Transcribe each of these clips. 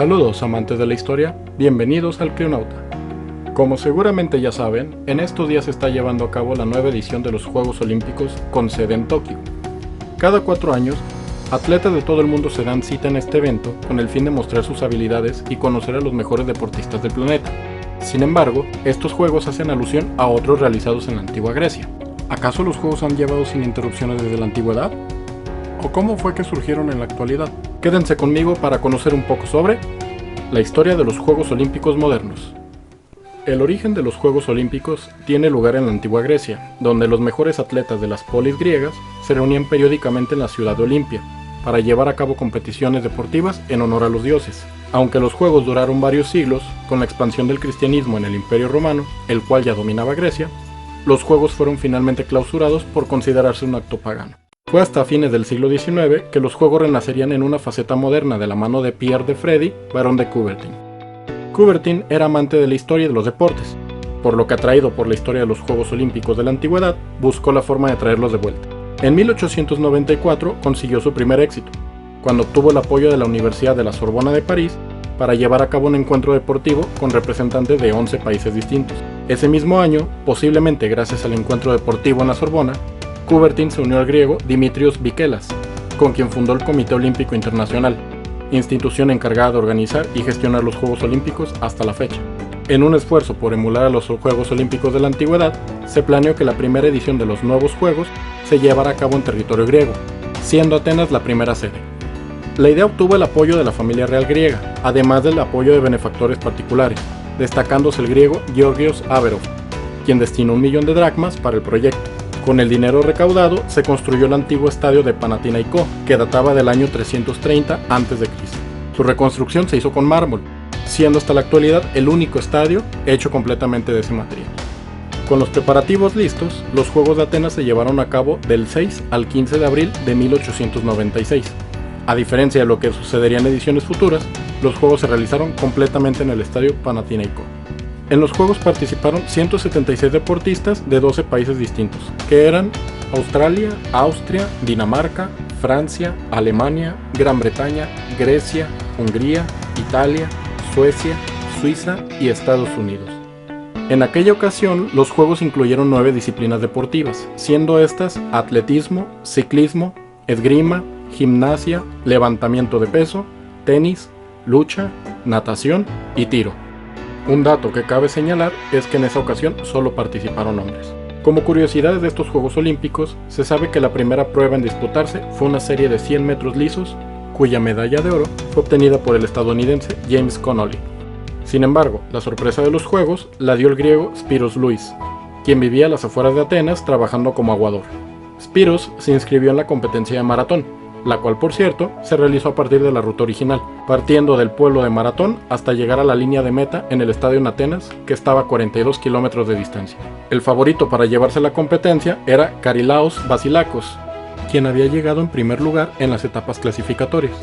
Saludos amantes de la historia, bienvenidos al Crionauta. Como seguramente ya saben, en estos días se está llevando a cabo la nueva edición de los Juegos Olímpicos con sede en Tokio. Cada 4 años, atletas de todo el mundo se dan cita en este evento con el fin de mostrar sus habilidades y conocer a los mejores deportistas del planeta. Sin embargo, estos juegos hacen alusión a otros realizados en la antigua Grecia. ¿Acaso los juegos han llevado sin interrupciones desde la antigüedad? ¿O cómo fue que surgieron en la actualidad? Quédense conmigo para conocer un poco sobre la historia de los Juegos Olímpicos modernos. El origen de los Juegos Olímpicos tiene lugar en la antigua Grecia, donde los mejores atletas de las polis griegas se reunían periódicamente en la ciudad de Olimpia para llevar a cabo competiciones deportivas en honor a los dioses. Aunque los Juegos duraron varios siglos, con la expansión del cristianismo en el Imperio Romano, el cual ya dominaba Grecia, los Juegos fueron finalmente clausurados por considerarse un acto pagano. Fue hasta fines del siglo XIX que los Juegos renacerían en una faceta moderna de la mano de Pierre de Freddy, barón de Coubertin. Coubertin era amante de la historia y de los deportes, por lo que, atraído por la historia de los Juegos Olímpicos de la antigüedad, buscó la forma de traerlos de vuelta. En 1894 consiguió su primer éxito, cuando obtuvo el apoyo de la Universidad de la Sorbona de París para llevar a cabo un encuentro deportivo con representantes de 11 países distintos. Ese mismo año, posiblemente gracias al encuentro deportivo en la Sorbona, Coubertin se unió al griego Dimitrios Bikelas, con quien fundó el Comité Olímpico Internacional, institución encargada de organizar y gestionar los Juegos Olímpicos hasta la fecha. En un esfuerzo por emular a los Juegos Olímpicos de la antigüedad, se planeó que la primera edición de los nuevos Juegos se llevara a cabo en territorio griego, siendo Atenas la primera sede. La idea obtuvo el apoyo de la familia real griega, además del apoyo de benefactores particulares, destacándose el griego Georgios Averov, quien destinó 1 millón de dracmas para el proyecto. Con el dinero recaudado se construyó el antiguo estadio de Panathinaikó, que databa del año 330 a.C. Su reconstrucción se hizo con mármol, siendo hasta la actualidad el único estadio hecho completamente de ese material. Con los preparativos listos, los Juegos de Atenas se llevaron a cabo del 6 al 15 de abril de 1896. A diferencia de lo que sucedería en ediciones futuras, los Juegos se realizaron completamente en el estadio Panathinaikó. En los Juegos participaron 176 deportistas de 12 países distintos, que eran Australia, Austria, Dinamarca, Francia, Alemania, Gran Bretaña, Grecia, Hungría, Italia, Suecia, Suiza y Estados Unidos. En aquella ocasión, los Juegos incluyeron 9 disciplinas deportivas, siendo estas atletismo, ciclismo, esgrima, gimnasia, levantamiento de peso, tenis, lucha, natación y tiro. Un dato que cabe señalar es que en esa ocasión solo participaron hombres. Como curiosidades de estos Juegos Olímpicos, se sabe que la primera prueba en disputarse fue una serie de 100 metros lisos, cuya medalla de oro fue obtenida por el estadounidense James Connolly. Sin embargo, la sorpresa de los Juegos la dio el griego Spyros Louis, quien vivía a las afueras de Atenas trabajando como aguador. Spyros se inscribió en la competencia de maratón, la cual, por cierto, se realizó a partir de la ruta original, partiendo del pueblo de Maratón hasta llegar a la línea de meta en el estadio en Atenas, que estaba a 42 kilómetros de distancia. El favorito para llevarse la competencia era Karilaos Basilakos, quien había llegado en primer lugar en las etapas clasificatorias,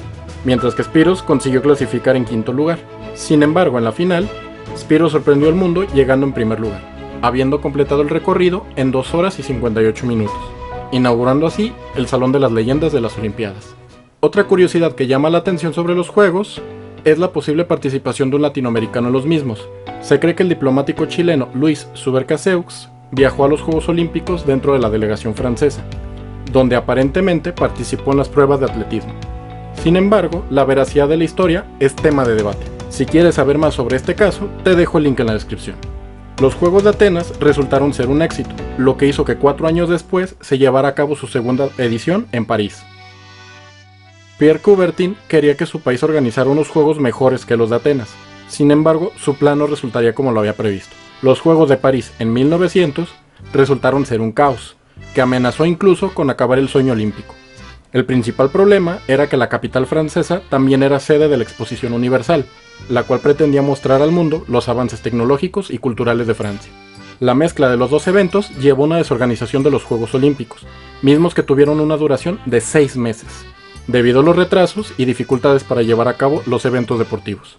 mientras que Spyros consiguió clasificar en quinto lugar. Sin embargo, en la final, Spyros sorprendió al mundo llegando en primer lugar, habiendo completado el recorrido en 2 horas y 58 minutos. Inaugurando así el Salón de las Leyendas de las Olimpiadas. Otra curiosidad que llama la atención sobre los Juegos es la posible participación de un latinoamericano en los mismos. Se cree que el diplomático chileno Luis Subercaseaux viajó a los Juegos Olímpicos dentro de la delegación francesa, donde aparentemente participó en las pruebas de atletismo. Sin embargo, la veracidad de la historia es tema de debate. Si quieres saber más sobre este caso, te dejo el link en la descripción. Los Juegos de Atenas resultaron ser un éxito, lo que hizo que 4 años después se llevara a cabo su segunda edición en París. Pierre Coubertin quería que su país organizara unos juegos mejores que los de Atenas. Sin embargo, su plan no resultaría como lo había previsto. Los Juegos de París en 1900 resultaron ser un caos, que amenazó incluso con acabar el sueño olímpico. El principal problema era que la capital francesa también era sede de la Exposición Universal, la cual pretendía mostrar al mundo los avances tecnológicos y culturales de Francia. La mezcla de los dos eventos llevó a una desorganización de los Juegos Olímpicos, mismos que tuvieron una duración de 6 meses, debido a los retrasos y dificultades para llevar a cabo los eventos deportivos.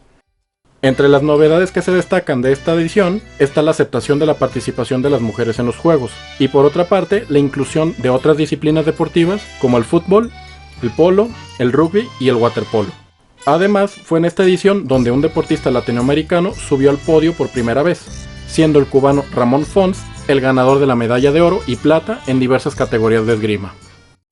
Entre las novedades que se destacan de esta edición está la aceptación de la participación de las mujeres en los Juegos, y por otra parte la inclusión de otras disciplinas deportivas como el fútbol, el polo, el rugby y el waterpolo. Además, fue en esta edición donde un deportista latinoamericano subió al podio por primera vez, siendo el cubano Ramón Fons el ganador de la medalla de oro y plata en diversas categorías de esgrima.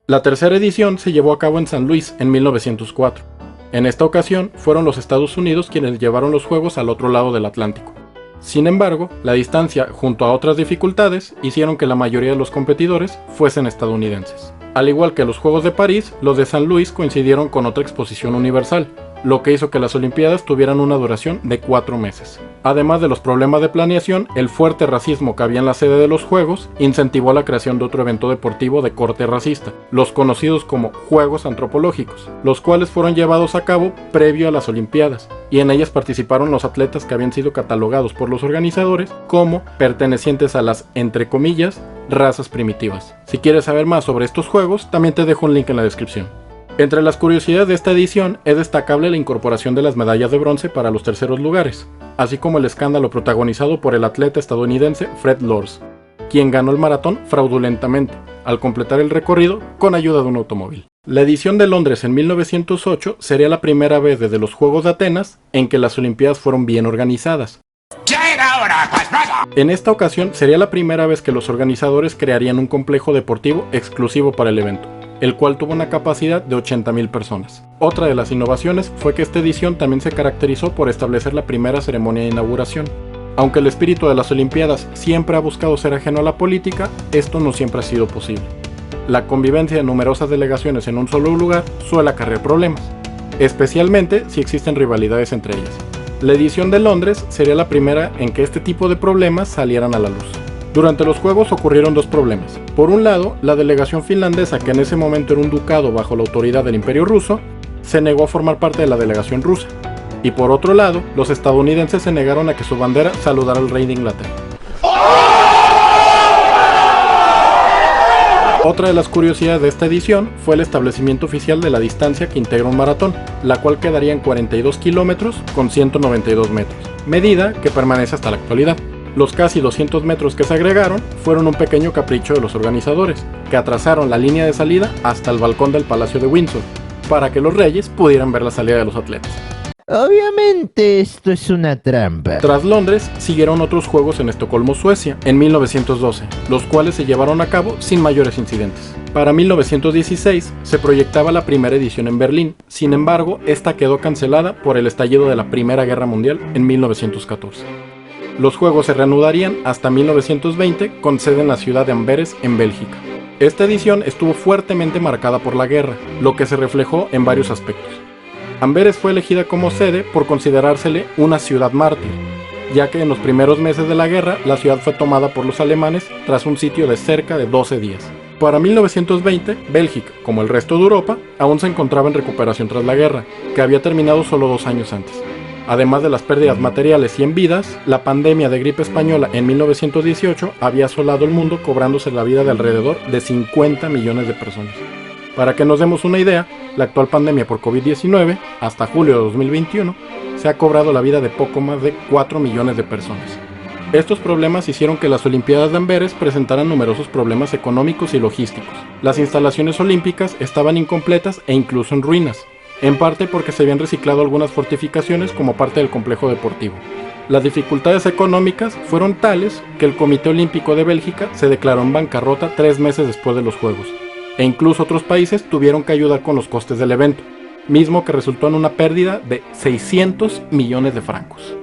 La tercera edición se llevó a cabo en San Luis en 1904. En esta ocasión fueron los Estados Unidos quienes llevaron los juegos al otro lado del Atlántico. Sin embargo, la distancia junto a otras dificultades hicieron que la mayoría de los competidores fuesen estadounidenses. Al igual que los Juegos de París, los de San Luis coincidieron con otra exposición universal, lo que hizo que las Olimpiadas tuvieran una duración de 4 meses. Además de los problemas de planeación, el fuerte racismo que había en la sede de los Juegos incentivó la creación de otro evento deportivo de corte racista, los conocidos como Juegos Antropológicos, los cuales fueron llevados a cabo previo a las Olimpiadas, y en ellas participaron los atletas que habían sido catalogados por los organizadores como pertenecientes a las, entre comillas, razas primitivas. Si quieres saber más sobre estos juegos, también te dejo un link en la descripción. Entre las curiosidades de esta edición es destacable la incorporación de las medallas de bronce para los terceros lugares, así como el escándalo protagonizado por el atleta estadounidense Fred Lors, quien ganó el maratón fraudulentamente, al completar el recorrido con ayuda de un automóvil. La edición de Londres en 1908 sería la primera vez desde los Juegos de Atenas en que las Olimpiadas fueron bien organizadas. ¡Ya era hora, pasmado! En esta ocasión sería la primera vez que los organizadores crearían un complejo deportivo exclusivo para el evento, el cual tuvo una capacidad de 80,000 personas. Otra de las innovaciones fue que esta edición también se caracterizó por establecer la primera ceremonia de inauguración. Aunque el espíritu de las Olimpiadas siempre ha buscado ser ajeno a la política, esto no siempre ha sido posible. La convivencia de numerosas delegaciones en un solo lugar suele acarrear problemas, especialmente si existen rivalidades entre ellas. La edición de Londres sería la primera en que este tipo de problemas salieran a la luz. Durante los Juegos ocurrieron dos problemas. Por un lado, la delegación finlandesa, que en ese momento era un ducado bajo la autoridad del Imperio Ruso, se negó a formar parte de la delegación rusa. Y por otro lado, los estadounidenses se negaron a que su bandera saludara al rey de Inglaterra. Otra de las curiosidades de esta edición fue el establecimiento oficial de la distancia que integra un maratón, la cual quedaría en 42 kilómetros con 192 metros, medida que permanece hasta la actualidad. Los casi 200 metros que se agregaron fueron un pequeño capricho de los organizadores, que atrasaron la línea de salida hasta el balcón del Palacio de Windsor, para que los reyes pudieran ver la salida de los atletas. Obviamente esto es una trampa. Tras Londres, siguieron otros Juegos en Estocolmo, Suecia, en 1912, los cuales se llevaron a cabo sin mayores incidentes. Para 1916 se proyectaba la primera edición en Berlín, sin embargo, esta quedó cancelada por el estallido de la Primera Guerra Mundial en 1914. Los Juegos se reanudarían hasta 1920 con sede en la ciudad de Amberes, en Bélgica. Esta edición estuvo fuertemente marcada por la guerra, lo que se reflejó en varios aspectos. Amberes fue elegida como sede por considerársele una ciudad mártir, ya que en los primeros meses de la guerra la ciudad fue tomada por los alemanes tras un sitio de cerca de 12 días. Para 1920, Bélgica, como el resto de Europa, aún se encontraba en recuperación tras la guerra, que había terminado solo 2 años antes. Además de las pérdidas materiales y en vidas, la pandemia de gripe española en 1918 había asolado el mundo, cobrándose la vida de alrededor de 50 millones de personas. Para que nos demos una idea, la actual pandemia por COVID-19, hasta julio de 2021, se ha cobrado la vida de poco más de 4 millones de personas. Estos problemas hicieron que las Olimpiadas de Amberes presentaran numerosos problemas económicos y logísticos. Las instalaciones olímpicas estaban incompletas e incluso en ruinas, en parte porque se habían reciclado algunas fortificaciones como parte del complejo deportivo. Las dificultades económicas fueron tales que el Comité Olímpico de Bélgica se declaró en bancarrota 3 meses después de los Juegos, e incluso otros países tuvieron que ayudar con los costes del evento, mismo que resultó en una pérdida de 600 millones de francos.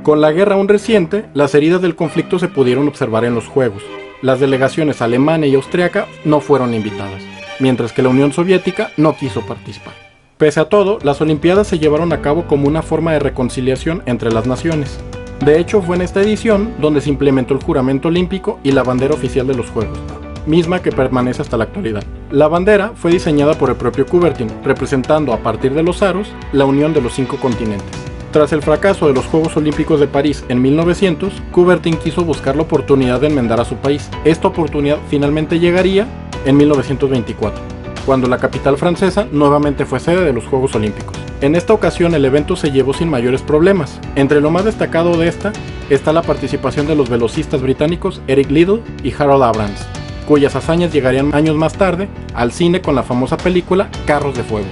Con la guerra aún reciente, las heridas del conflicto se pudieron observar en los Juegos. Las delegaciones alemana y austriaca no fueron invitadas, mientras que la Unión Soviética no quiso participar. Pese a todo, las Olimpiadas se llevaron a cabo como una forma de reconciliación entre las naciones. De hecho, fue en esta edición donde se implementó el juramento olímpico y la bandera oficial de los Juegos, misma que permanece hasta la actualidad. La bandera fue diseñada por el propio Coubertin, representando a partir de los aros la unión de los 5 continentes. Tras el fracaso de los Juegos Olímpicos de París en 1900, Coubertin quiso buscar la oportunidad de enmendar a su país. Esta oportunidad finalmente llegaría en 1924, cuando la capital francesa nuevamente fue sede de los Juegos Olímpicos. En esta ocasión el evento se llevó sin mayores problemas. Entre lo más destacado de esta está la participación de los velocistas británicos Eric Liddell y Harold Abrams, cuyas hazañas llegarían años más tarde al cine con la famosa película Carros de Fuego.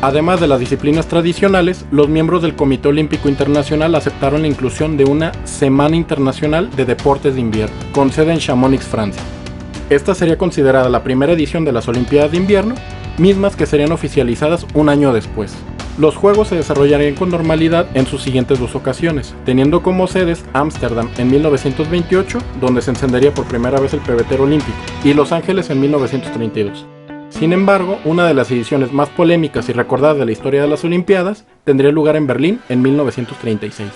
Además de las disciplinas tradicionales, los miembros del Comité Olímpico Internacional aceptaron la inclusión de una Semana Internacional de Deportes de Invierno, con sede en Chamonix, Francia. Esta sería considerada la primera edición de las Olimpiadas de Invierno, mismas que serían oficializadas un año después. Los Juegos se desarrollarían con normalidad en sus siguientes dos ocasiones, teniendo como sedes Ámsterdam en 1928, donde se encendería por primera vez el pebetero olímpico, y Los Ángeles en 1932. Sin embargo, una de las ediciones más polémicas y recordadas de la historia de las Olimpiadas tendría lugar en Berlín en 1936.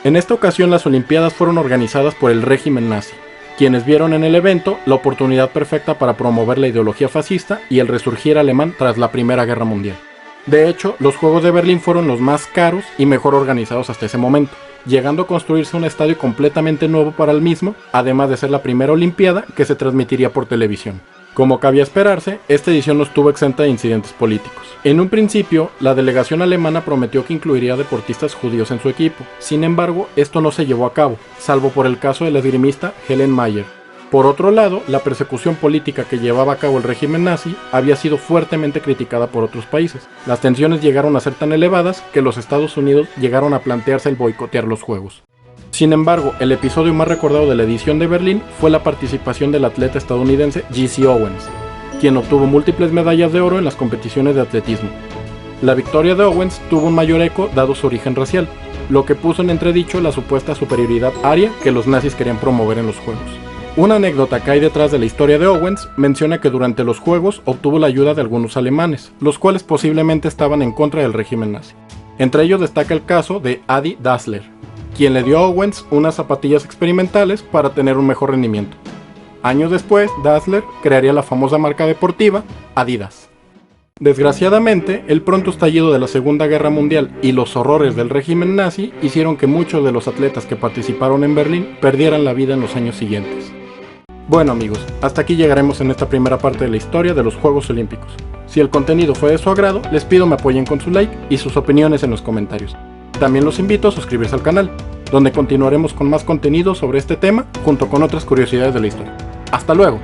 En esta ocasión las Olimpiadas fueron organizadas por el régimen nazi, quienes vieron en el evento la oportunidad perfecta para promover la ideología fascista y el resurgir alemán tras la Primera Guerra Mundial. De hecho, los Juegos de Berlín fueron los más caros y mejor organizados hasta ese momento, llegando a construirse un estadio completamente nuevo para el mismo, además de ser la primera Olimpiada que se transmitiría por televisión. Como cabía esperarse, esta edición no estuvo exenta de incidentes políticos. En un principio, la delegación alemana prometió que incluiría deportistas judíos en su equipo. Sin embargo, esto no se llevó a cabo, salvo por el caso de la esgrimista Helen Mayer. Por otro lado, la persecución política que llevaba a cabo el régimen nazi había sido fuertemente criticada por otros países. Las tensiones llegaron a ser tan elevadas que los Estados Unidos llegaron a plantearse el boicotear los Juegos. Sin embargo, el episodio más recordado de la edición de Berlín fue la participación del atleta estadounidense Jesse Owens, quien obtuvo múltiples medallas de oro en las competiciones de atletismo. La victoria de Owens tuvo un mayor eco dado su origen racial, lo que puso en entredicho la supuesta superioridad aria que los nazis querían promover en los Juegos. Una anécdota que hay detrás de la historia de Owens menciona que durante los Juegos obtuvo la ayuda de algunos alemanes, los cuales posiblemente estaban en contra del régimen nazi. Entre ellos destaca el caso de Adi Dassler, quien le dio a Owens unas zapatillas experimentales para tener un mejor rendimiento. Años después, Dassler crearía la famosa marca deportiva Adidas. Desgraciadamente, el pronto estallido de la Segunda Guerra Mundial y los horrores del régimen nazi hicieron que muchos de los atletas que participaron en Berlín perdieran la vida en los años siguientes. Bueno amigos, hasta aquí llegaremos en esta primera parte de la historia de los Juegos Olímpicos. Si el contenido fue de su agrado, les pido me apoyen con su like y sus opiniones en los comentarios. También los invito a suscribirse al canal, donde continuaremos con más contenido sobre este tema junto con otras curiosidades de la historia. ¡Hasta luego!